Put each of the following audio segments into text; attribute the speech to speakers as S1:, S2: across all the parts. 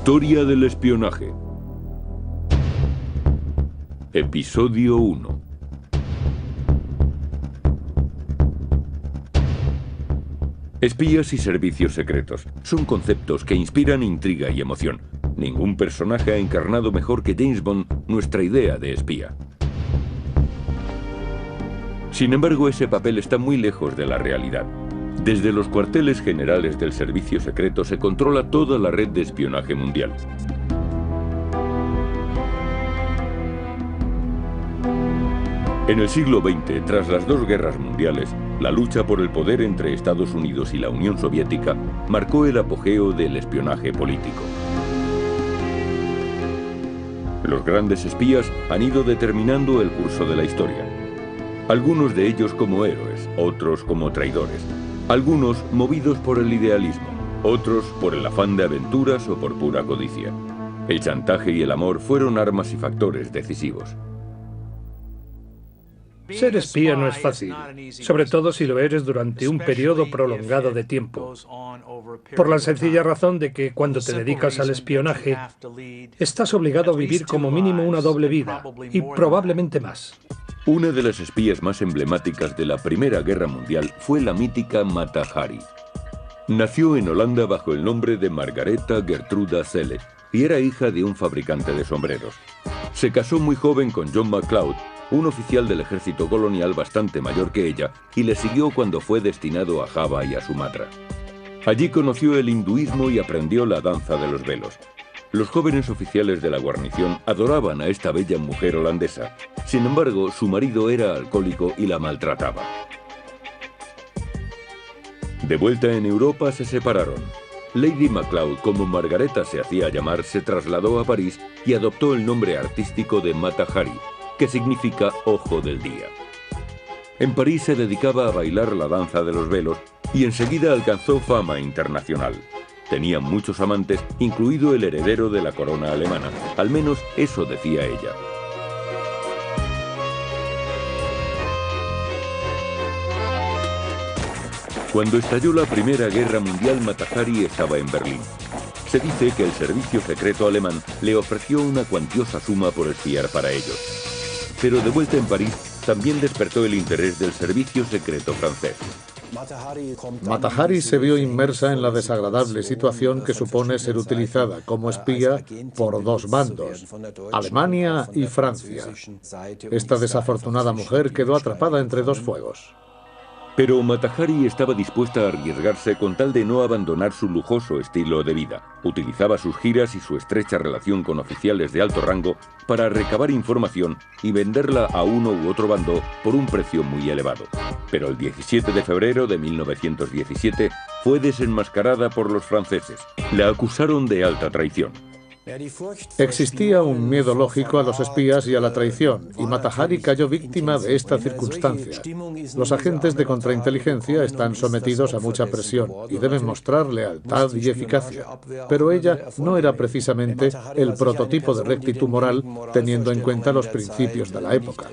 S1: Historia del espionaje. Episodio 1. Espías y servicios secretos son conceptos que inspiran intriga y emoción. Ningún personaje ha encarnado mejor que James Bond nuestra idea de espía. Sin embargo, ese papel está muy lejos de la realidad. Desde los cuarteles generales del servicio secreto se controla toda la red de espionaje mundial. En el siglo XX, tras las dos guerras mundiales, la lucha por el poder entre Estados Unidos y la Unión Soviética marcó el apogeo del espionaje político. Los grandes espías han ido determinando el curso de la historia. Algunos de ellos como héroes, otros como traidores. Algunos movidos por el idealismo, otros por el afán de aventuras o por pura codicia. El chantaje y el amor fueron armas y factores decisivos.
S2: Ser espía no es fácil, sobre todo si lo eres durante un periodo prolongado de tiempo, por la sencilla razón de que cuando te dedicas al espionaje, estás obligado a vivir como mínimo una doble vida, y probablemente más.
S1: Una de las espías más emblemáticas de la Primera Guerra Mundial fue la mítica Mata Hari. Nació en Holanda bajo el nombre de Margaretha Gertruda Celle y era hija de un fabricante de sombreros. Se casó muy joven con John McLeod, un oficial del ejército colonial bastante mayor que ella, y le siguió cuando fue destinado a Java y a Sumatra. Allí conoció el hinduismo y aprendió la danza de los velos. Los jóvenes oficiales de la guarnición adoraban a esta bella mujer holandesa. Sin embargo, su marido era alcohólico y la maltrataba. De vuelta en Europa se separaron. Lady MacLeod, como Margaretha se hacía llamar, se trasladó a París y adoptó el nombre artístico de Mata Hari, que significa ojo del día. En París se dedicaba a bailar la danza de los velos y enseguida alcanzó fama internacional. Tenía muchos amantes, incluido el heredero de la corona alemana. Al menos eso decía ella. Cuando estalló la Primera Guerra Mundial, Mata Hari estaba en Berlín. Se dice que el servicio secreto alemán le ofreció una cuantiosa suma por espiar para ellos. Pero de vuelta en París, también despertó el interés del servicio secreto francés.
S3: Mata Hari se vio inmersa en la desagradable situación que supone ser utilizada como espía por dos bandos, Alemania y Francia. Esta desafortunada mujer quedó atrapada entre dos fuegos.
S1: Pero Mata Hari estaba dispuesta a arriesgarse con tal de no abandonar su lujoso estilo de vida. Utilizaba sus giras y su estrecha relación con oficiales de alto rango para recabar información y venderla a uno u otro bando por un precio muy elevado. Pero el 17 de febrero de 1917 fue desenmascarada por los franceses. La acusaron de alta traición.
S3: Existía un miedo lógico a los espías y a la traición, y Mata Hari cayó víctima de esta circunstancia. Los agentes de contrainteligencia están sometidos a mucha presión y deben mostrar lealtad y eficacia, pero ella no era precisamente el prototipo de rectitud moral, teniendo en cuenta los principios de la época.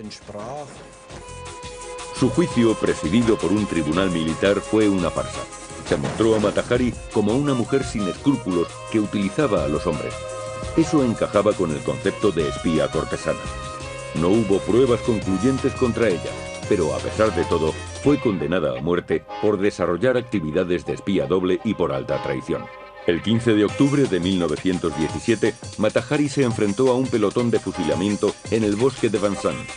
S1: Su juicio, presidido por un tribunal militar, fue una farsa. Se mostró a Mata Hari como una mujer sin escrúpulos que utilizaba a los hombres. Eso encajaba con el concepto de espía cortesana. No hubo pruebas concluyentes contra ella, pero a pesar de todo, fue condenada a muerte por desarrollar actividades de espía doble y por alta traición. El 15 de octubre de 1917, Mata Hari se enfrentó a un pelotón de fusilamiento en el bosque de Vincennes.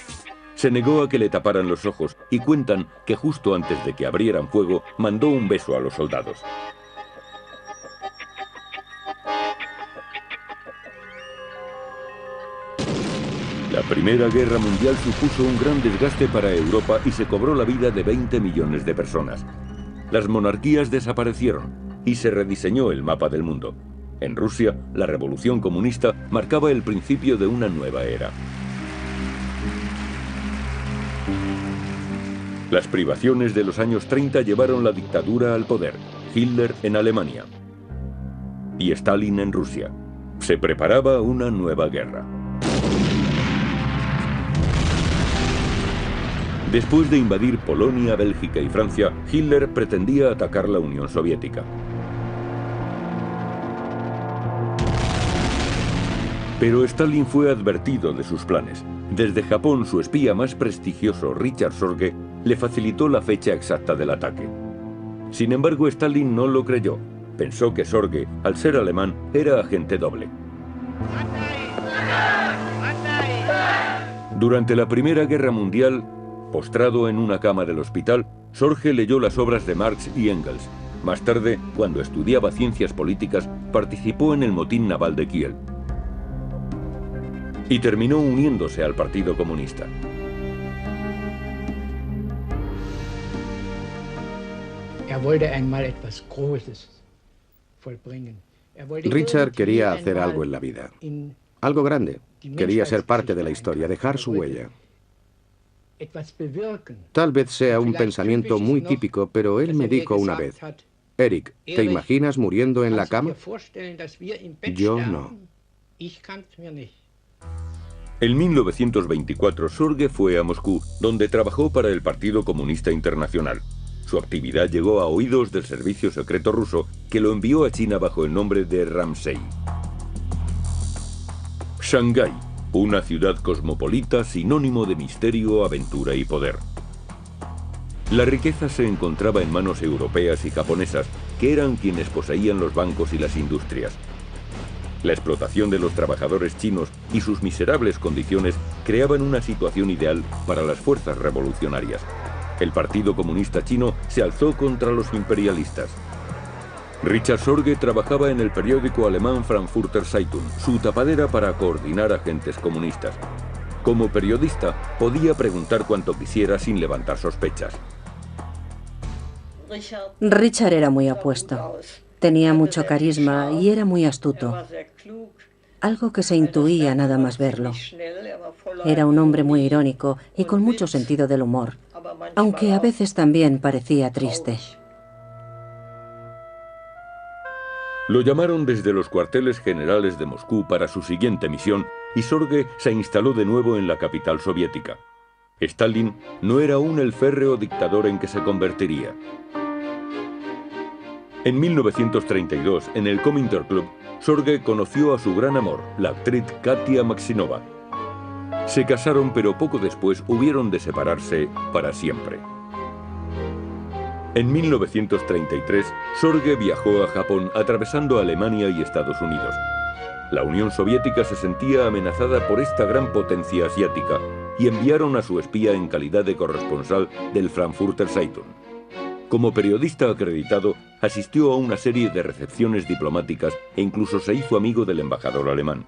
S1: Se negó a que le taparan los ojos y cuentan que justo antes de que abrieran fuego, mandó un beso a los soldados. La Primera Guerra Mundial supuso un gran desgaste para Europa y se cobró la vida de 20 millones de personas. Las monarquías desaparecieron y se rediseñó el mapa del mundo. En Rusia, la revolución comunista marcaba el principio de una nueva era. Las privaciones de los años 30 llevaron la dictadura al poder, Hitler en Alemania y Stalin en Rusia. Se preparaba una nueva guerra. Después de invadir Polonia, Bélgica y Francia, Hitler pretendía atacar la Unión Soviética. Pero Stalin fue advertido de sus planes. Desde Japón, su espía más prestigioso, Richard Sorge, le facilitó la fecha exacta del ataque. Sin embargo, Stalin no lo creyó. Pensó que Sorge, al ser alemán, era agente doble. Durante la Primera Guerra Mundial, postrado en una cama del hospital, Sorge leyó las obras de Marx y Engels. Más tarde, cuando estudiaba ciencias políticas, participó en el motín naval de Kiel y terminó uniéndose al Partido Comunista.
S4: Richard quería hacer algo en la vida, algo grande. Quería ser parte de la historia, dejar su huella. Tal vez sea un pensamiento muy típico, pero él me dijo una vez: Eric, ¿te imaginas muriendo en la cama? Yo no.
S1: En 1924, Sorge fue a Moscú, donde trabajó para el Partido Comunista Internacional. Su actividad llegó a oídos del servicio secreto ruso, que lo envió a China bajo el nombre de Ramsey. Shanghái, una ciudad cosmopolita sinónimo de misterio, aventura y poder. La riqueza se encontraba en manos europeas y japonesas, que eran quienes poseían los bancos y las industrias. La explotación de los trabajadores chinos y sus miserables condiciones creaban una situación ideal para las fuerzas revolucionarias. El Partido Comunista Chino se alzó contra los imperialistas. Richard Sorge trabajaba en el periódico alemán Frankfurter Zeitung, su tapadera para coordinar agentes comunistas. Como periodista, podía preguntar cuanto quisiera sin levantar sospechas.
S5: Richard era muy apuesto. Tenía mucho carisma y era muy astuto. Algo que se intuía nada más verlo. Era un hombre muy irónico y con mucho sentido del humor, aunque a veces también parecía triste.
S1: Lo llamaron desde los cuarteles generales de Moscú para su siguiente misión y Sorge se instaló de nuevo en la capital soviética. Stalin no era aún el férreo dictador en que se convertiría. En 1932, en el Comintern-Club, Sorge conoció a su gran amor, la actriz Katia Maksinova. Se casaron, pero poco después hubieron de separarse para siempre. En 1933, Sorge viajó a Japón atravesando Alemania y Estados Unidos. La Unión Soviética se sentía amenazada por esta gran potencia asiática y enviaron a su espía en calidad de corresponsal del Frankfurter Zeitung. Como periodista acreditado, asistió a una serie de recepciones diplomáticas e incluso se hizo amigo del embajador alemán.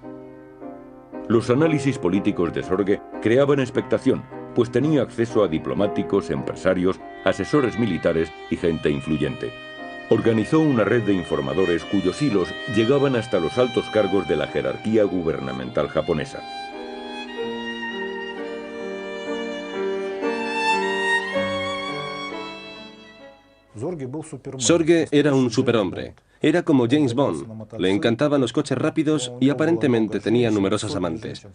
S1: Los análisis políticos de Sorge creaban expectación, pues tenía acceso a diplomáticos, empresarios, asesores militares y gente influyente. Organizó una red de informadores cuyos hilos llegaban hasta los altos cargos de la jerarquía gubernamental japonesa.
S6: Sorge era un superhombre. Era como James Bond. Le encantaban los coches rápidos y aparentemente tenía numerosas amantes.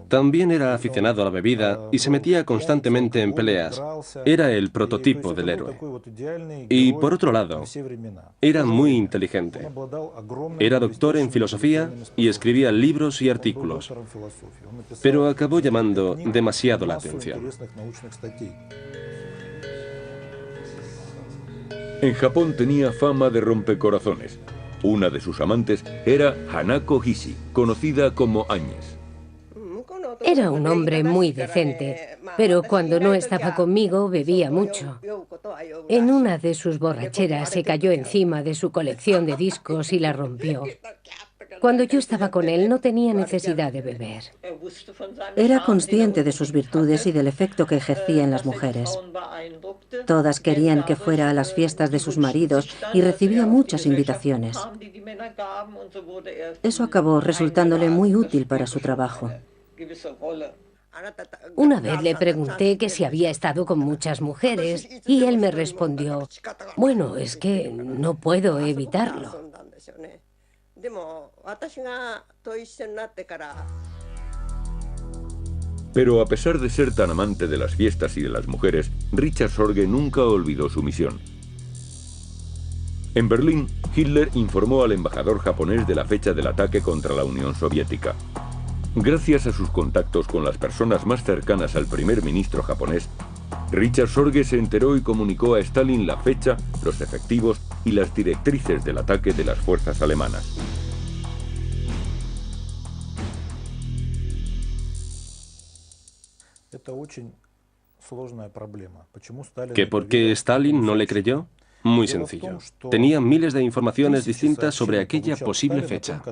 S6: También era aficionado a la bebida y se metía constantemente en peleas. Era el prototipo del héroe. Y por otro lado, era muy inteligente. Era doctor en filosofía y escribía libros y artículos. Pero acabó llamando demasiado la atención.
S1: En Japón tenía fama de rompecorazones. Una de sus amantes era Hanako Hisshi, conocida como Áñez.
S7: Era un hombre muy decente, pero cuando no estaba conmigo bebía mucho. En una de sus borracheras se cayó encima de su colección de discos y la rompió. Cuando yo estaba con él no tenía necesidad de beber.
S5: Era consciente de sus virtudes y del efecto que ejercía en las mujeres. Todas querían que fuera a las fiestas de sus maridos y recibía muchas invitaciones. Eso acabó resultándole muy útil para su trabajo.
S7: Una vez le pregunté que si había estado con muchas mujeres y él me respondió, bueno, es que no puedo evitarlo.
S1: Pero a pesar de ser tan amante de las fiestas y de las mujeres, Richard Sorge nunca olvidó su misión. En Berlín, Hitler informó al embajador japonés de la fecha del ataque contra la Unión Soviética. Gracias a sus contactos con las personas más cercanas al primer ministro japonés, Richard Sorge se enteró y comunicó a Stalin la fecha, los efectivos y las directrices del ataque de las fuerzas alemanas.
S6: ¿Que por qué Stalin no le creyó? Muy sencillo. Tenía miles de informaciones distintas sobre aquella posible fecha.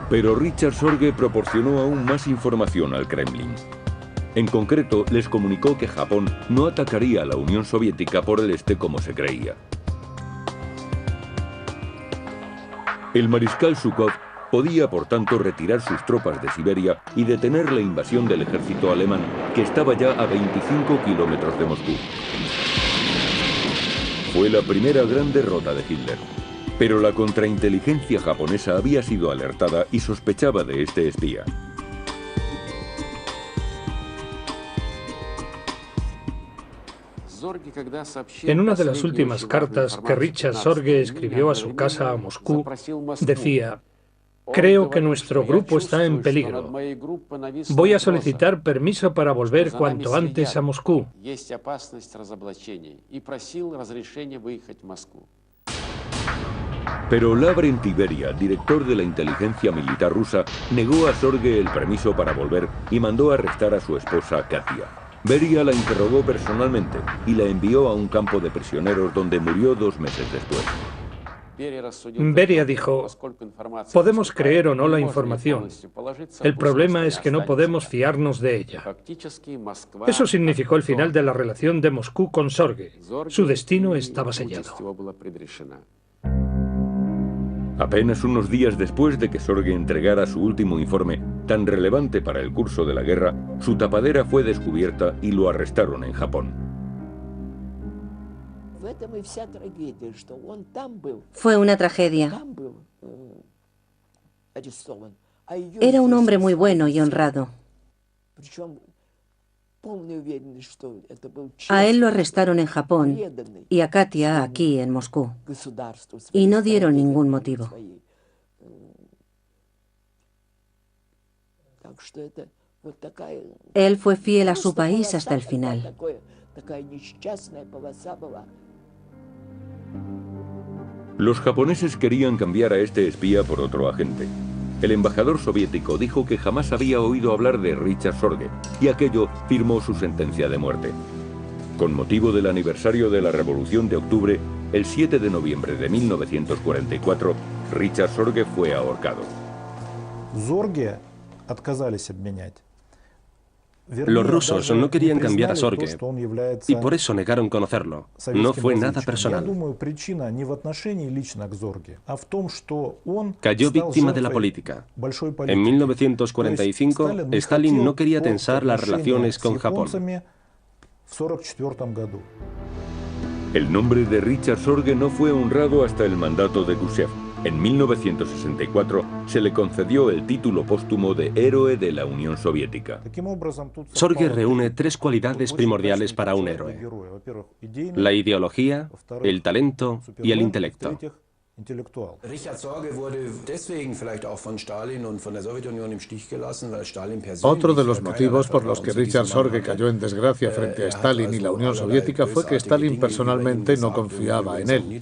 S1: Pero Richard Sorge proporcionó aún más información al Kremlin. En concreto, les comunicó que Japón no atacaría a la Unión Soviética por el este como se creía. El mariscal Zhukov podía, por tanto, retirar sus tropas de Siberia y detener la invasión del ejército alemán, que estaba ya a 25 kilómetros de Moscú. Fue la primera gran derrota de Hitler. Pero la contrainteligencia japonesa había sido alertada y sospechaba de este espía.
S2: En una de las últimas cartas que Richard Sorge escribió a su casa a Moscú, decía: creo que nuestro grupo está en peligro. Voy a solicitar permiso para volver cuanto antes a Moscú.
S1: Pero Lavrent Beria, director de la inteligencia militar rusa, negó a Sorge el permiso para volver y mandó arrestar a su esposa Katia. Beria la interrogó personalmente y la envió a un campo de prisioneros donde murió 2 meses después.
S2: Beria dijo: podemos creer o no la información. El problema es que no podemos fiarnos de ella. Eso significó el final de la relación de Moscú con Sorge. Su destino estaba sellado.
S1: Apenas unos días después de que Sorge entregara su último informe, tan relevante para el curso de la guerra, su tapadera fue descubierta y lo arrestaron en Japón.
S5: Fue una tragedia. Era un hombre muy bueno y honrado. A él lo arrestaron en Japón y a Katia aquí en Moscú. Y no dieron ningún motivo. Él fue fiel a su país hasta el final.
S1: Los japoneses querían cambiar a este espía por otro agente. El embajador soviético dijo que jamás había oído hablar de Richard Sorge y aquello firmó su sentencia de muerte. Con motivo del aniversario de la Revolución de Octubre, el 7 de noviembre de 1944, Richard Sorge fue ahorcado.
S6: Los rusos no querían cambiar a Sorge y por eso negaron conocerlo. No fue nada personal. Cayó víctima de la política. En 1945, Stalin no quería tensar las relaciones con Japón.
S1: El nombre de Richard Sorge no fue honrado hasta el mandato de Khrushchev. En 1964 se le concedió el título póstumo de Héroe de la Unión Soviética.
S6: Sorge reúne 3 cualidades primordiales para un héroe: la ideología, el talento y el intelecto.
S3: Otro de los motivos por los que Richard Sorge cayó en desgracia frente a Stalin y la Unión Soviética fue que Stalin personalmente no confiaba en él.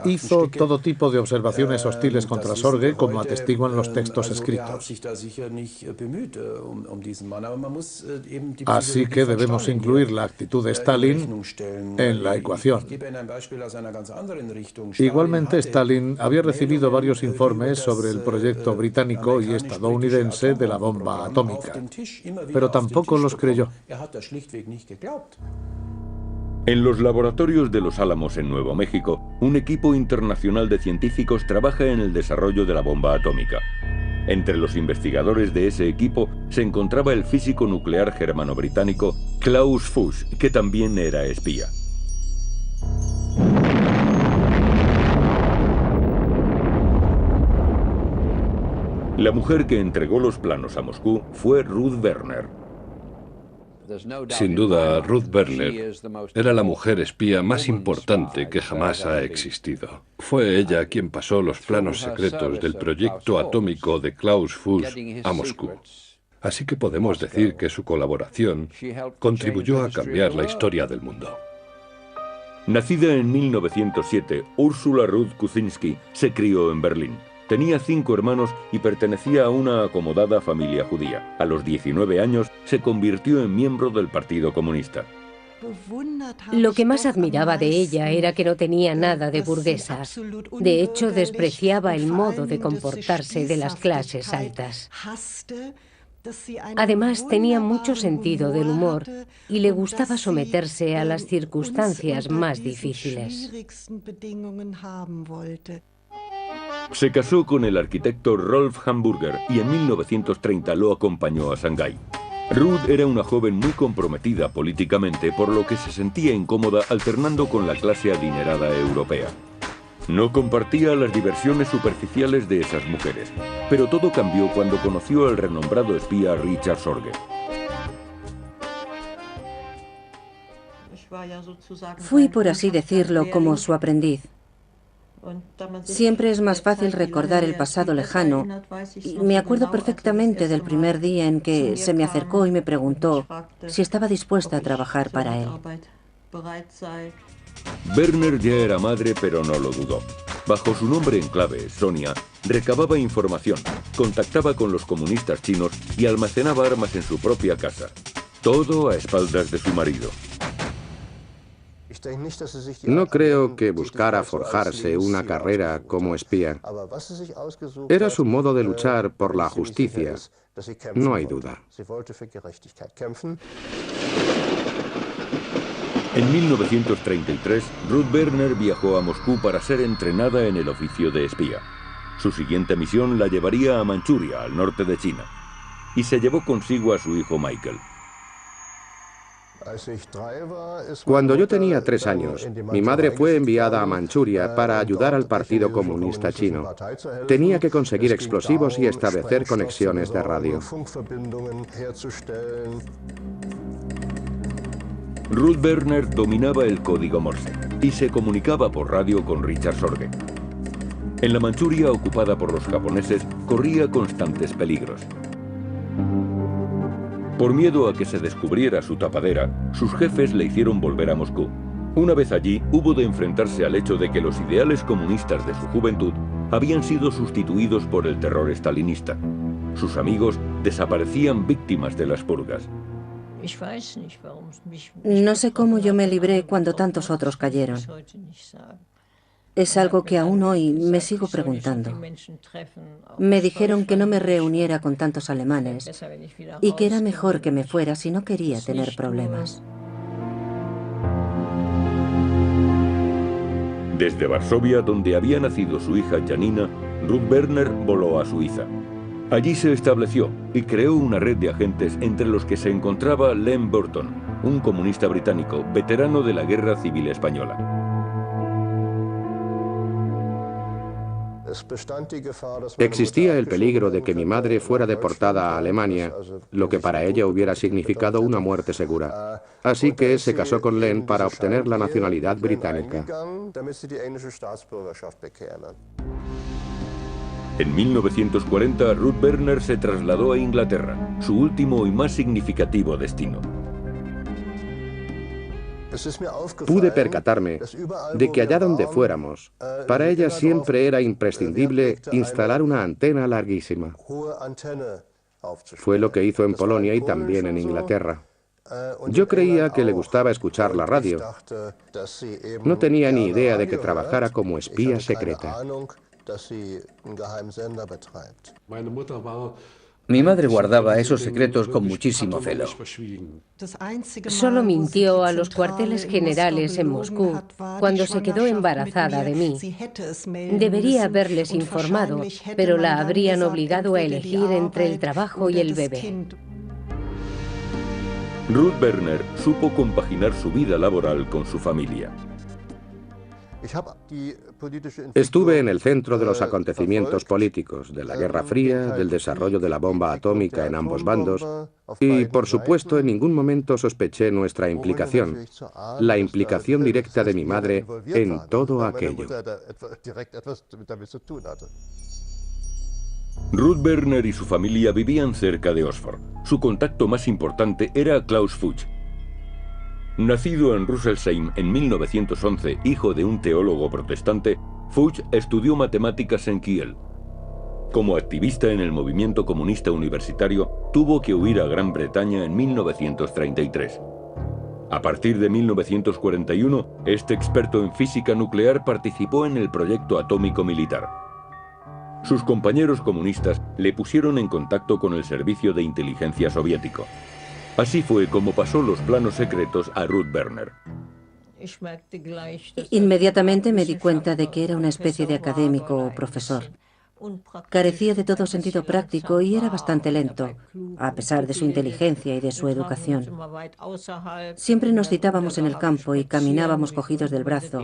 S3: Hizo todo tipo de observaciones hostiles contra Sorge, como atestiguan los textos escritos. Así que debemos incluir la actitud de Stalin en la ecuación. Igualmente, Stalin había recibido varios informes sobre el proyecto británico y estadounidense de la bomba atómica, pero tampoco los creyó.
S1: En los laboratorios de Los Álamos en Nuevo México, un equipo internacional de científicos trabaja en el desarrollo de la bomba atómica. Entre los investigadores de ese equipo se encontraba el físico nuclear germano-británico Klaus Fuchs, que también era espía. La mujer que entregó los planos a Moscú fue Ruth Werner.
S8: Sin duda, Ruth Werner era la mujer espía más importante que jamás ha existido. Fue ella quien pasó los planos secretos del proyecto atómico de Klaus Fuchs a Moscú. Así que podemos decir que su colaboración contribuyó a cambiar la historia del mundo.
S1: Nacida en 1907, Ursula Ruth Kuczynski se crió en Berlín. Tenía 5 hermanos y pertenecía a una acomodada familia judía. A los 19 años se convirtió en miembro del Partido Comunista.
S7: Lo que más admiraba de ella era que no tenía nada de burguesa. De hecho, despreciaba el modo de comportarse de las clases altas. Además, tenía mucho sentido del humor y le gustaba someterse a las circunstancias más difíciles.
S1: Se casó con el arquitecto Rolf Hamburger y en 1930 lo acompañó a Shanghái. Ruth era una joven muy comprometida políticamente, por lo que se sentía incómoda alternando con la clase adinerada europea. No compartía las diversiones superficiales de esas mujeres, pero todo cambió cuando conoció al renombrado espía Richard Sorge.
S5: Fui, por así decirlo, como su aprendiz. Siempre es más fácil recordar el pasado lejano, y me acuerdo perfectamente del primer día en que se me acercó y me preguntó si estaba dispuesta a trabajar para él.
S1: Werner ya era madre, pero no lo dudó. Bajo su nombre en clave, Sonia, recababa información, contactaba con los comunistas chinos y almacenaba armas en su propia casa. Todo a espaldas de su marido.
S4: No creo que buscara forjarse una carrera como espía. Era su modo de luchar por la justicia, no hay duda.
S1: En 1933, Ruth Werner viajó a Moscú para ser entrenada en el oficio de espía. Su siguiente misión la llevaría a Manchuria, al norte de China, y se llevó consigo a su hijo Michael.
S4: Cuando yo tenía 3 años, mi madre fue enviada a Manchuria para ayudar al Partido Comunista Chino. Tenía que conseguir explosivos y establecer conexiones de radio.
S1: Ruth Werner dominaba el código Morse y se comunicaba por radio con Richard Sorge. En la Manchuria ocupada por los japoneses, corría constantes peligros. Por miedo a que se descubriera su tapadera, sus jefes le hicieron volver a Moscú. Una vez allí, hubo de enfrentarse al hecho de que los ideales comunistas de su juventud habían sido sustituidos por el terror estalinista. Sus amigos desaparecían víctimas de las purgas.
S5: No sé cómo yo me libré cuando tantos otros cayeron. Es algo que aún hoy me sigo preguntando. Me dijeron que no me reuniera con tantos alemanes y que era mejor que me fuera si no quería tener problemas.
S1: Desde Varsovia, donde había nacido su hija Janina, Ruth Werner voló a Suiza. Allí se estableció y creó una red de agentes entre los que se encontraba Len Burton, un comunista británico, veterano de la Guerra Civil Española.
S4: Existía el peligro de que mi madre fuera deportada a Alemania, lo que para ella hubiera significado una muerte segura. Así que se casó con Len para obtener la nacionalidad británica.
S1: En 1940, Ruth Werner se trasladó a Inglaterra, su último y más significativo destino.
S4: Pude percatarme de que allá donde fuéramos, para ella siempre era imprescindible instalar una antena larguísima. Fue lo que hizo en Polonia y también en Inglaterra. Yo creía que le gustaba escuchar la radio. No tenía ni idea de que trabajara como espía secreta.
S9: Mi madre guardaba esos secretos con muchísimo celo.
S7: Solo mintió a los cuarteles generales en Moscú cuando se quedó embarazada de mí. Debería haberles informado, pero la habrían obligado a elegir entre el trabajo y el bebé.
S1: Ruth Berner supo compaginar su vida laboral con su familia.
S4: Estuve en el centro de los acontecimientos políticos, de la Guerra Fría, del desarrollo de la bomba atómica en ambos bandos, y, por supuesto, en ningún momento sospeché nuestra implicación, la implicación directa de mi madre en todo aquello.
S1: Ruth Berner y su familia vivían cerca de Oxford. Su contacto más importante era Klaus Fuchs. Nacido en Rüsselsheim en 1911, hijo de un teólogo protestante, Fuchs estudió matemáticas en Kiel. Como activista en el movimiento comunista universitario, tuvo que huir a Gran Bretaña en 1933. A partir de 1941, este experto en física nuclear participó en el proyecto atómico militar. Sus compañeros comunistas le pusieron en contacto con el servicio de inteligencia soviético. Así fue como pasó los planos secretos a Ruth Berner.
S5: Inmediatamente me di cuenta de que era una especie de académico o profesor. Carecía de todo sentido práctico y era bastante lento, a pesar de su inteligencia y de su educación. Siempre nos citábamos en el campo y caminábamos cogidos del brazo,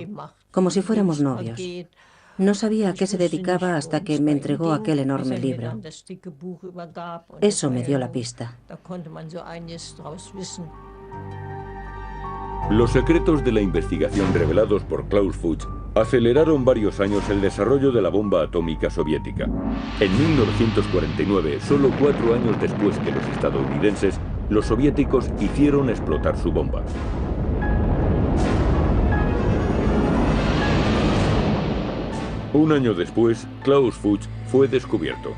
S5: como si fuéramos novios. No sabía a qué se dedicaba hasta que me entregó aquel enorme libro. Eso me dio la pista.
S1: Los secretos de la investigación revelados por Klaus Fuchs aceleraron varios años el desarrollo de la bomba atómica soviética. En 1949, solo 4 años después que los estadounidenses, los soviéticos hicieron explotar su bomba. Un año después, Klaus Fuchs fue descubierto.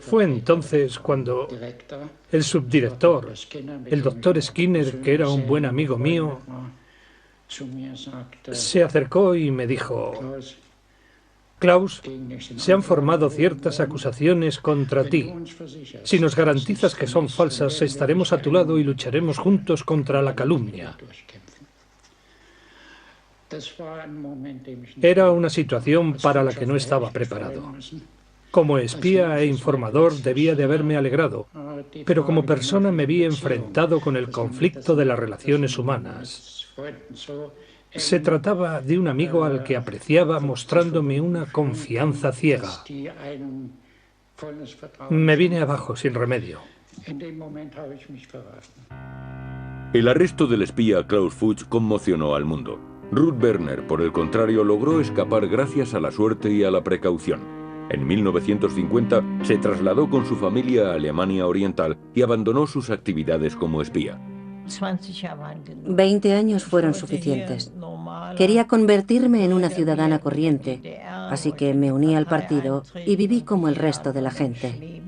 S2: Fue entonces cuando el subdirector, el doctor Skinner, que era un buen amigo mío, se acercó y me dijo: Klaus, se han formado ciertas acusaciones contra ti. Si nos garantizas que son falsas, estaremos a tu lado y lucharemos juntos contra la calumnia. Era una situación para la que no estaba preparado. Como espía e informador debía de haberme alegrado, pero como persona me vi enfrentado con el conflicto de las relaciones humanas. Se trataba de un amigo al que apreciaba, mostrándome una confianza ciega. Me vine abajo sin remedio.
S1: El arresto del espía Klaus Fuchs conmocionó al mundo. Ruth Berner, por el contrario, logró escapar gracias a la suerte y a la precaución. En 1950 se trasladó con su familia a Alemania Oriental y abandonó sus actividades como espía.
S5: 20 años fueron suficientes. Quería convertirme en una ciudadana corriente, así que me uní al partido y viví como el resto de la gente.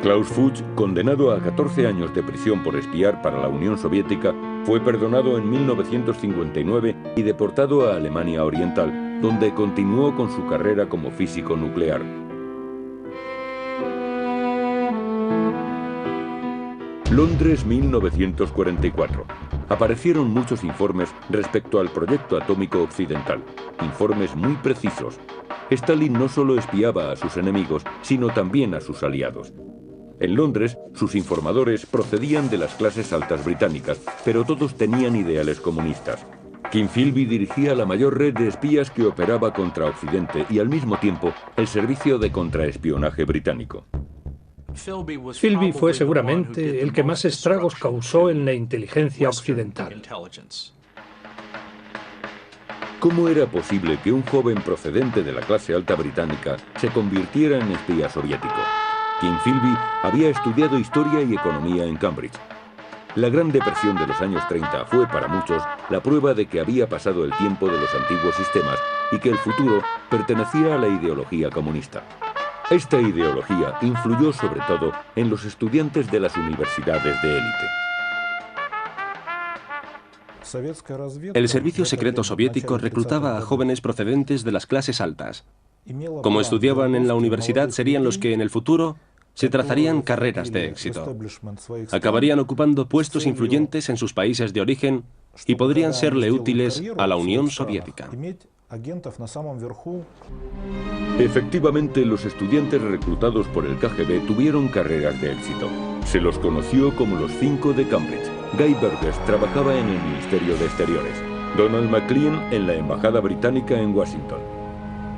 S1: Klaus Fuchs, condenado a 14 años de prisión por espiar para la Unión Soviética, fue perdonado en 1959 y deportado a Alemania Oriental, donde continuó con su carrera como físico nuclear. Londres, 1944. Aparecieron muchos informes respecto al proyecto atómico occidental, informes muy precisos. Stalin no solo espiaba a sus enemigos, sino también a sus aliados. En Londres, sus informadores procedían de las clases altas británicas, pero todos tenían ideales comunistas. Kim Philby dirigía la mayor red de espías que operaba contra Occidente y al mismo tiempo el servicio de contraespionaje británico.
S2: Philby fue seguramente el que más estragos causó en la inteligencia occidental.
S1: ¿Cómo era posible que un joven procedente de la clase alta británica se convirtiera en espía soviético? Kim Philby había estudiado historia y economía en Cambridge. La Gran Depresión de los años 30 fue para muchos la prueba de que había pasado el tiempo de los antiguos sistemas y que el futuro pertenecía a la ideología comunista. Esta ideología influyó sobre todo en los estudiantes de las universidades de élite.
S6: El servicio secreto soviético reclutaba a jóvenes procedentes de las clases altas. Como estudiaban en la universidad, serían los que en el futuro se trazarían carreras de éxito. Acabarían ocupando puestos influyentes en sus países de origen y podrían serle útiles a la Unión Soviética.
S1: Efectivamente, los estudiantes reclutados por el KGB tuvieron carreras de éxito. Se los conoció como los 5 de Cambridge. Guy Burgess trabajaba en el Ministerio de Exteriores, Donald Maclean en la Embajada Británica en Washington.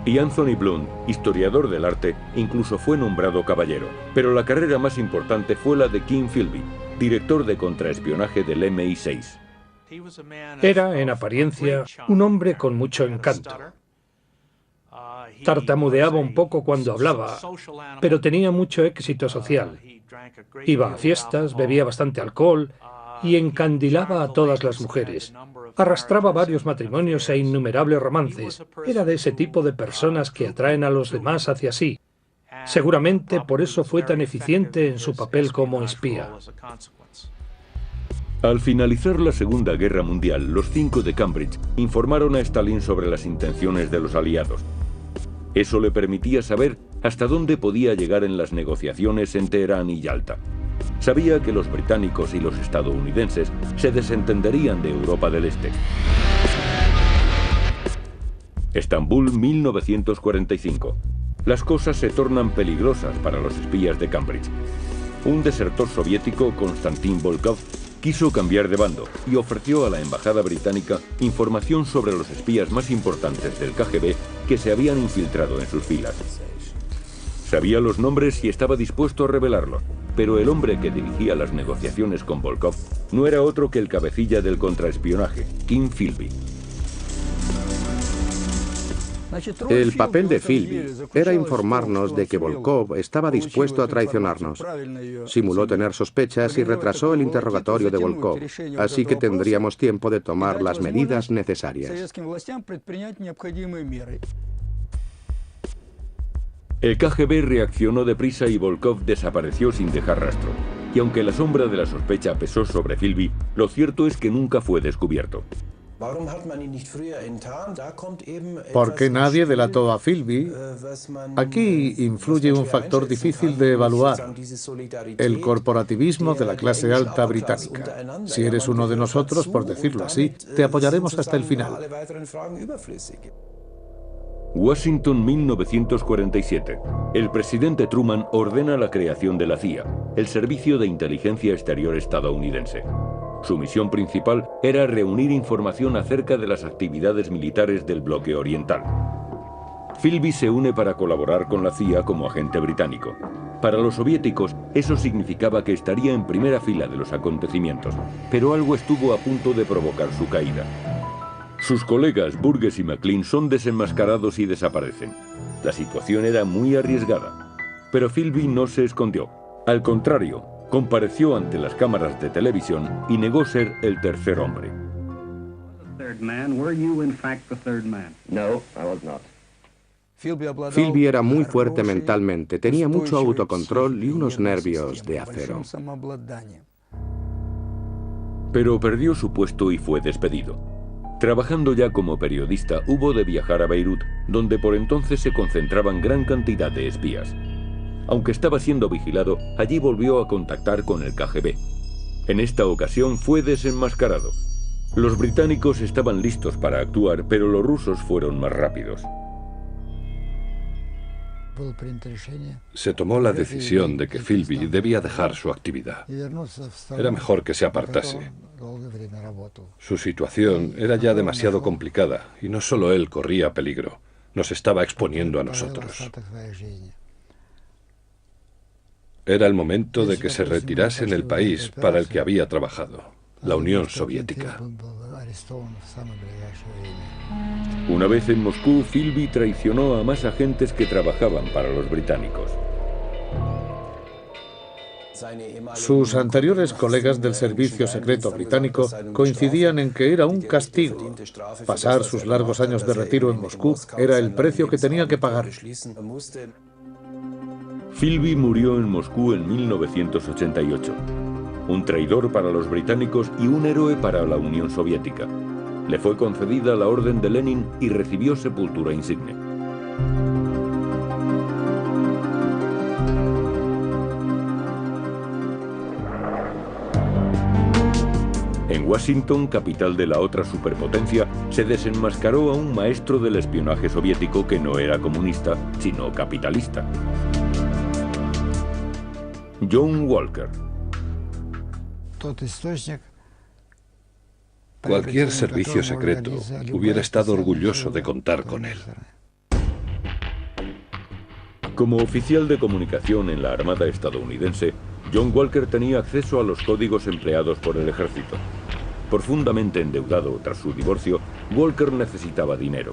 S1: Y Anthony Blunt, historiador del arte, incluso fue nombrado caballero. Pero la carrera más importante fue la de King Philby, director de contraespionaje del MI6.
S2: Era, en apariencia, un hombre con mucho encanto. Tartamudeaba un poco cuando hablaba, pero tenía mucho éxito social. Iba a fiestas, bebía bastante alcohol y encandilaba a todas las mujeres. Arrastraba varios matrimonios e innumerables romances. Era de ese tipo de personas que atraen a los demás hacia sí. Seguramente por eso fue tan eficiente en su papel como espía.
S1: Al finalizar la Segunda Guerra Mundial, los 5 de Cambridge informaron a Stalin sobre las intenciones de los aliados. Eso le permitía saber hasta dónde podía llegar en las negociaciones en Teherán y Yalta. Sabía que los británicos y los estadounidenses se desentenderían de Europa del Este. Estambul, 1945. Las cosas se tornan peligrosas para los espías de Cambridge. Un desertor soviético, Konstantin Volkov, quiso cambiar de bando y ofreció a la embajada británica información sobre los espías más importantes del KGB que se habían infiltrado en sus filas. Sabía los nombres y estaba dispuesto a revelarlos, pero el hombre que dirigía las negociaciones con Volkov no era otro que el cabecilla del contraespionaje, King Philby.
S4: El papel de Philby era informarnos de que Volkov estaba dispuesto a traicionarnos. Simuló tener sospechas y retrasó el interrogatorio de Volkov, así que tendríamos tiempo de tomar las medidas necesarias.
S1: El KGB reaccionó deprisa y Volkov desapareció sin dejar rastro. Y aunque la sombra de la sospecha pesó sobre Philby, lo cierto es que nunca fue descubierto.
S3: ¿Por qué nadie delató a Philby? Aquí influye un factor difícil de evaluar: el corporativismo de la clase alta británica. Si eres uno de nosotros, por decirlo así, te apoyaremos hasta el final.
S1: Washington, 1947. El presidente Truman ordena la creación de la CIA, el Servicio de Inteligencia Exterior estadounidense. Su misión principal era reunir información acerca de las actividades militares del bloque oriental. Philby se une para colaborar con la CIA como agente británico. Para los soviéticos, eso significaba que estaría en primera fila de los acontecimientos, pero algo estuvo a punto de provocar su caída. Sus colegas Burgess y Maclean son desenmascarados y desaparecen. La situación era muy arriesgada, pero Philby no se escondió. Al contrario, compareció ante las cámaras de televisión y negó ser el tercer hombre.
S4: Philby era muy fuerte mentalmente, tenía mucho autocontrol y unos nervios de acero.
S1: Pero perdió su puesto y fue despedido. Trabajando ya como periodista, hubo de viajar a Beirut, donde por entonces se concentraban gran cantidad de espías. Aunque estaba siendo vigilado, allí volvió a contactar con el KGB. En esta ocasión fue desenmascarado. Los británicos estaban listos para actuar, pero los rusos fueron más rápidos.
S8: Se tomó la decisión de que Philby debía dejar su actividad. Era mejor que se apartase. Su situación era ya demasiado complicada y no solo él corría peligro, nos estaba exponiendo a nosotros. Era el momento de que se retirase en el país para el que había trabajado, la Unión Soviética.
S1: Una vez en Moscú, Philby traicionó a más agentes que trabajaban para los británicos.
S3: Sus anteriores colegas del servicio secreto británico coincidían en que era un castigo. Pasar sus largos años de retiro en Moscú era el precio que tenía que pagar.
S1: Philby murió en Moscú en 1988. un traidor para los británicos y un héroe para la Unión Soviética. Le fue concedida la Orden de Lenin y recibió sepultura insigne. En Washington, capital de la otra superpotencia, se desenmascaró a un maestro del espionaje soviético que no era comunista, sino capitalista. John Walker.
S8: Cualquier servicio secreto hubiera estado orgulloso de contar con él.
S1: Como oficial de comunicación en la Armada estadounidense, John Walker tenía acceso a los códigos empleados por el ejército. Profundamente endeudado tras su divorcio, Walker necesitaba dinero.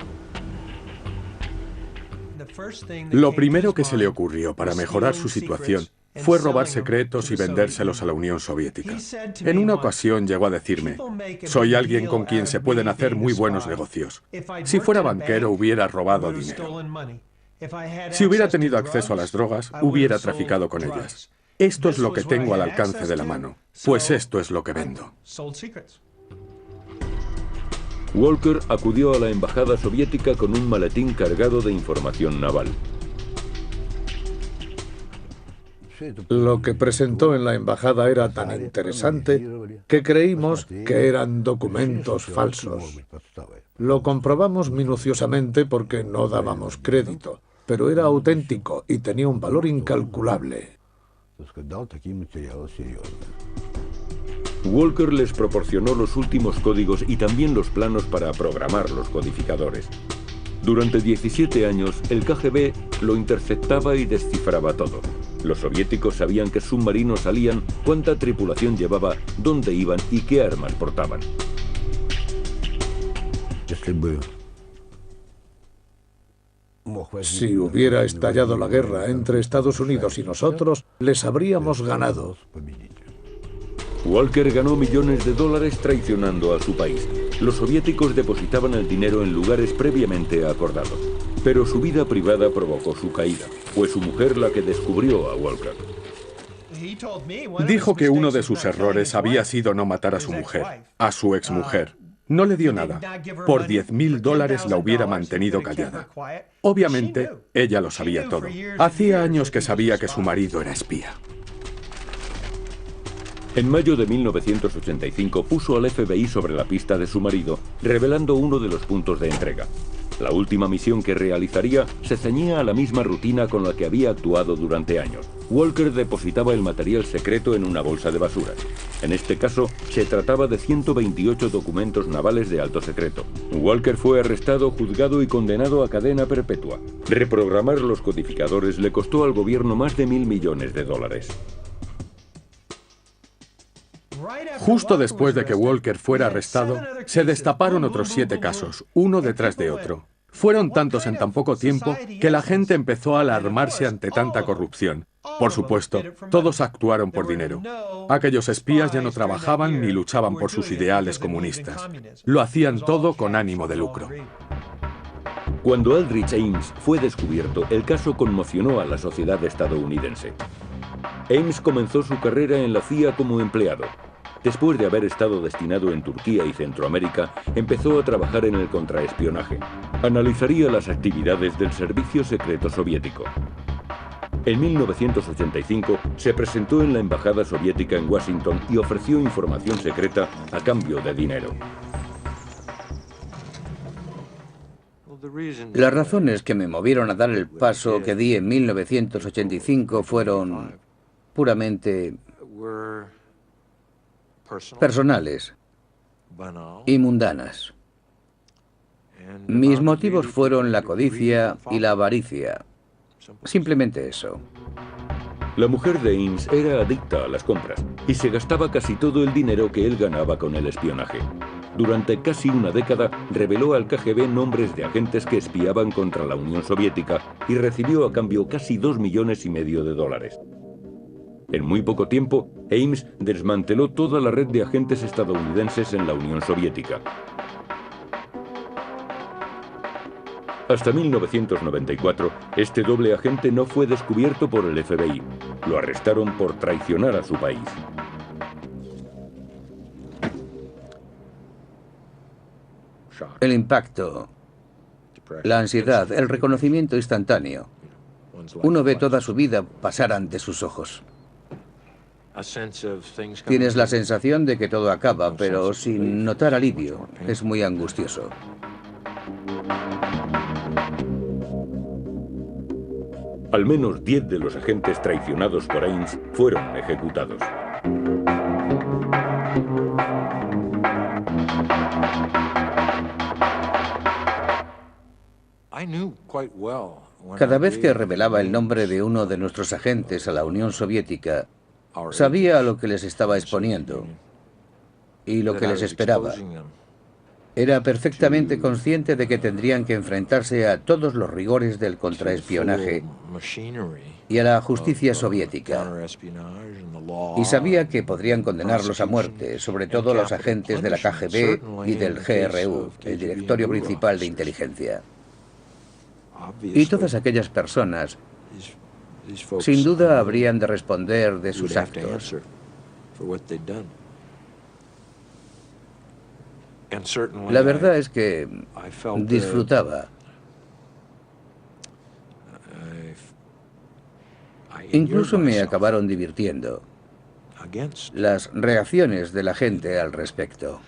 S10: Lo primero que se le ocurrió para mejorar su situación fue robar secretos y vendérselos a la Unión Soviética. En una ocasión llegó a decirme: soy alguien con quien se pueden hacer muy buenos negocios. Si fuera banquero hubiera robado dinero. Si hubiera tenido acceso a las drogas, hubiera traficado con ellas. Esto es lo que tengo al alcance de la mano, pues esto es lo que vendo.
S1: Walker acudió a la embajada soviética con un maletín cargado de información naval.
S3: Lo que presentó en la embajada era tan interesante que creímos que eran documentos falsos. Lo comprobamos minuciosamente porque no dábamos crédito, pero era auténtico y tenía un valor incalculable.
S1: Walker les proporcionó los últimos códigos y también los planos para programar los codificadores. Durante 17 años, el KGB lo interceptaba y descifraba todo. Los soviéticos sabían qué submarinos salían, cuánta tripulación llevaba, dónde iban y qué armas portaban.
S3: Si hubiera estallado la guerra entre Estados Unidos y nosotros, les habríamos ganado.
S1: Walker ganó millones de dólares traicionando a su país. Los soviéticos depositaban el dinero en lugares previamente acordados. Pero su vida privada provocó su caída. Fue su mujer la que descubrió a Walker.
S10: Dijo que uno de sus errores había sido no matar a su mujer, a su exmujer. No le dio nada. Por $10.000 la hubiera mantenido callada. Obviamente, ella lo sabía todo. Hacía años que sabía que su marido era espía.
S1: En mayo de 1985 puso al FBI sobre la pista de su marido, revelando uno de los puntos de entrega. La última misión que realizaría se ceñía a la misma rutina con la que había actuado durante años. Walker depositaba el material secreto en una bolsa de basura. En este caso, se trataba de 128 documentos navales de alto secreto. Walker fue arrestado, juzgado y condenado a cadena perpetua. Reprogramar los codificadores le costó al gobierno más de $1.000 millones.
S10: Justo después de que Walker fuera arrestado, se destaparon otros 7 casos, uno detrás de otro. Fueron tantos en tan poco tiempo que la gente empezó a alarmarse ante tanta corrupción. Por supuesto, todos actuaron por dinero. Aquellos espías ya no trabajaban ni luchaban por sus ideales comunistas. Lo hacían todo con ánimo de lucro.
S1: Cuando Aldrich Ames fue descubierto, el caso conmocionó a la sociedad estadounidense. Ames comenzó su carrera en la CIA como empleado. Después de haber estado destinado en Turquía y Centroamérica, empezó a trabajar en el contraespionaje. Analizaría las actividades del servicio secreto soviético. En 1985 se presentó en la embajada soviética en Washington y ofreció información secreta a cambio de dinero.
S9: Las razones que me movieron a dar el paso que di en 1985 fueron puramente personales y mundanas. Mis motivos fueron la codicia y la avaricia. Simplemente eso.
S1: La mujer de Ames era adicta a las compras y se gastaba casi todo el dinero que él ganaba con el espionaje. Durante casi una década reveló al KGB nombres de agentes que espiaban contra la Unión Soviética y recibió a cambio casi $2,5 millones. En muy poco tiempo, Ames desmanteló toda la red de agentes estadounidenses en la Unión Soviética. Hasta 1994, este doble agente no fue descubierto por el FBI. Lo arrestaron por traicionar a su país.
S9: El impacto, la ansiedad, el reconocimiento instantáneo. Uno ve toda su vida pasar ante sus ojos. Tienes la sensación de que todo acaba, pero sin notar alivio. Es muy angustioso.
S1: Al menos 10 de los agentes traicionados por Ames fueron ejecutados.
S9: Cada vez que revelaba el nombre de uno de nuestros agentes a la Unión Soviética, sabía a lo que les estaba exponiendo y lo que les esperaba. Era perfectamente consciente de que tendrían que enfrentarse a todos los rigores del contraespionaje y a la justicia soviética. Y sabía que podrían condenarlos a muerte, sobre todo los agentes de la KGB y del GRU, el Directorio Principal de Inteligencia. Y todas aquellas personas, sin duda, habrían de responder de sus actos. La verdad es que disfrutaba. Incluso me acabaron divirtiendo las reacciones de la gente al respecto.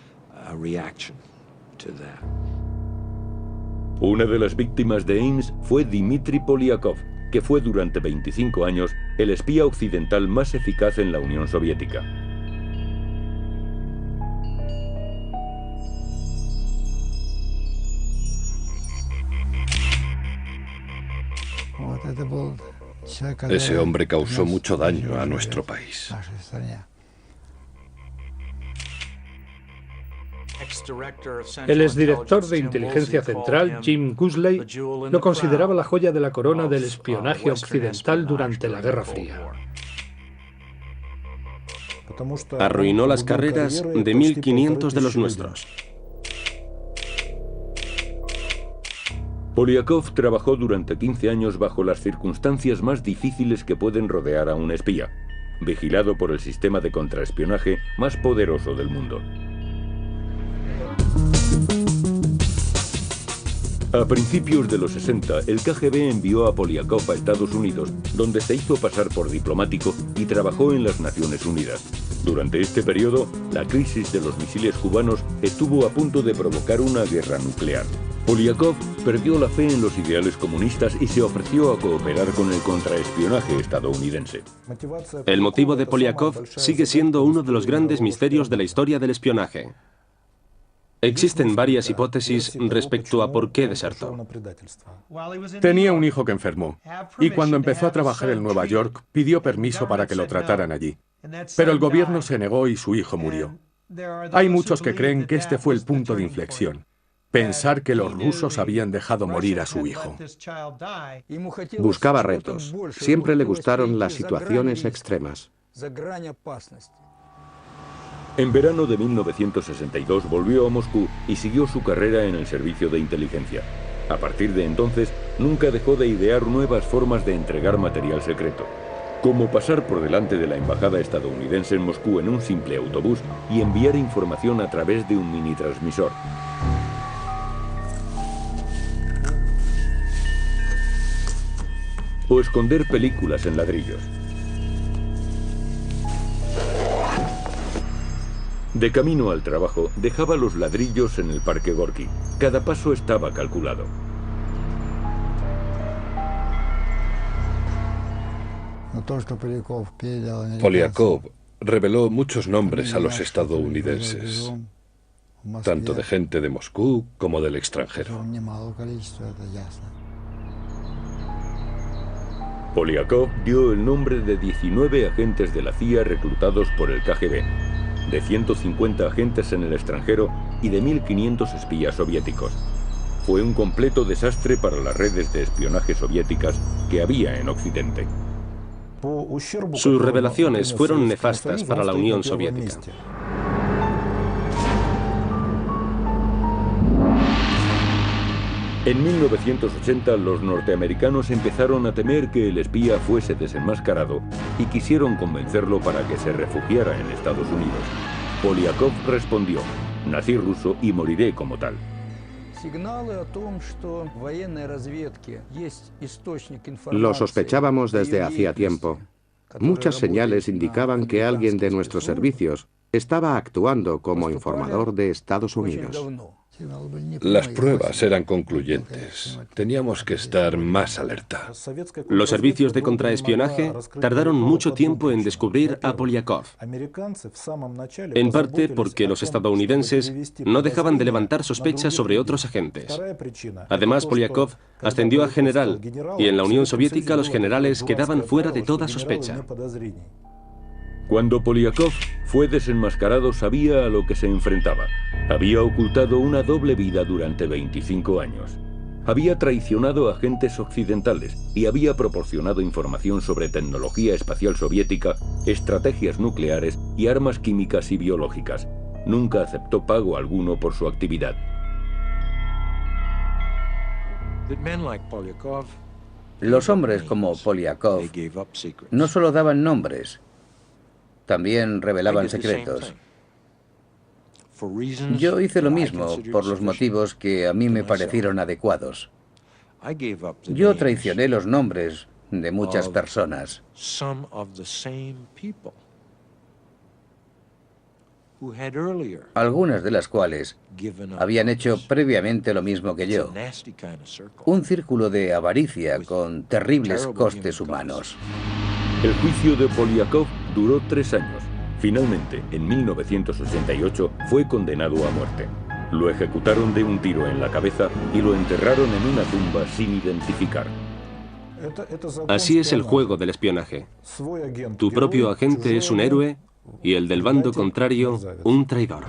S1: Una de las víctimas de Ames fue Dmitry Polyakov, que fue durante 25 años el espía occidental más eficaz en la Unión Soviética.
S8: Ese hombre causó mucho daño a nuestro país.
S2: El exdirector de Inteligencia Central, Jim Gousley, lo consideraba la joya de la corona del espionaje occidental durante la Guerra Fría.
S6: Arruinó las carreras de 1.500 de los nuestros.
S1: Polyakov trabajó durante 15 años bajo las circunstancias más difíciles que pueden rodear a un espía, vigilado por el sistema de contraespionaje más poderoso del mundo. A principios de los 60, el KGB envió a Polyakov a Estados Unidos, donde se hizo pasar por diplomático y trabajó en las Naciones Unidas. Durante este periodo, la crisis de los misiles cubanos estuvo a punto de provocar una guerra nuclear. Polyakov perdió la fe en los ideales comunistas y se ofreció a cooperar con el contraespionaje estadounidense.
S6: El motivo de Polyakov sigue siendo uno de los grandes misterios de la historia del espionaje. Existen varias hipótesis respecto a por qué desertó.
S10: Tenía un hijo que enfermó, y cuando empezó a trabajar en Nueva York, pidió permiso para que lo trataran allí. Pero el gobierno se negó y su hijo murió. Hay muchos que creen que este fue el punto de inflexión. Pensar que los rusos habían dejado morir a su hijo.
S4: Buscaba retos. Siempre le gustaron las situaciones extremas.
S1: En verano de 1962 volvió a Moscú y siguió su carrera en el servicio de inteligencia. A partir de entonces, nunca dejó de idear nuevas formas de entregar material secreto, como pasar por delante de la embajada estadounidense en Moscú en un simple autobús y enviar información a través de un mini transmisor. O esconder películas en ladrillos. De camino al trabajo, dejaba los ladrillos en el Parque Gorky. Cada paso estaba calculado.
S8: Polyakov reveló muchos nombres a los estadounidenses, tanto de gente de Moscú como del extranjero.
S1: Polyakov dio el nombre de 19 agentes de la CIA reclutados por el KGB, de 150 agentes en el extranjero y de 1.500 espías soviéticos. Fue un completo desastre para las redes de espionaje soviéticas que había en Occidente.
S6: Sus revelaciones fueron nefastas para la Unión Soviética.
S1: En 1980, los norteamericanos empezaron a temer que el espía fuese desenmascarado y quisieron convencerlo para que se refugiara en Estados Unidos. Polyakov respondió: nací ruso y moriré como tal.
S4: Lo sospechábamos desde hacía tiempo. Muchas señales indicaban que alguien de nuestros servicios estaba actuando como informador de Estados Unidos.
S8: Las pruebas eran concluyentes. Teníamos que estar más alerta.
S6: Los servicios de contraespionaje tardaron mucho tiempo en descubrir a Polyakov. En parte porque los estadounidenses no dejaban de levantar sospechas sobre otros agentes. Además, Polyakov ascendió a general y en la Unión Soviética los generales quedaban fuera de toda sospecha.
S1: Cuando Polyakov fue desenmascarado sabía a lo que se enfrentaba. Había ocultado una doble vida durante 25 años. Había traicionado a agentes occidentales y había proporcionado información sobre tecnología espacial soviética, estrategias nucleares y armas químicas y biológicas. Nunca aceptó pago alguno por su actividad.
S9: Los hombres como Polyakov no solo daban nombres, también revelaban secretos. Yo hice lo mismo por los motivos que a mí me parecieron adecuados. Yo traicioné los nombres de muchas personas. Algunas de las cuales habían hecho previamente lo mismo que yo. Un círculo de avaricia con terribles costes humanos.
S1: El juicio de Polyakov duró 3 años. Finalmente, en 1988, fue condenado a muerte. Lo ejecutaron de un tiro en la cabeza y lo enterraron en una tumba sin identificar.
S6: Así es el juego del espionaje. Tu propio agente es un héroe y el del bando contrario un traidor.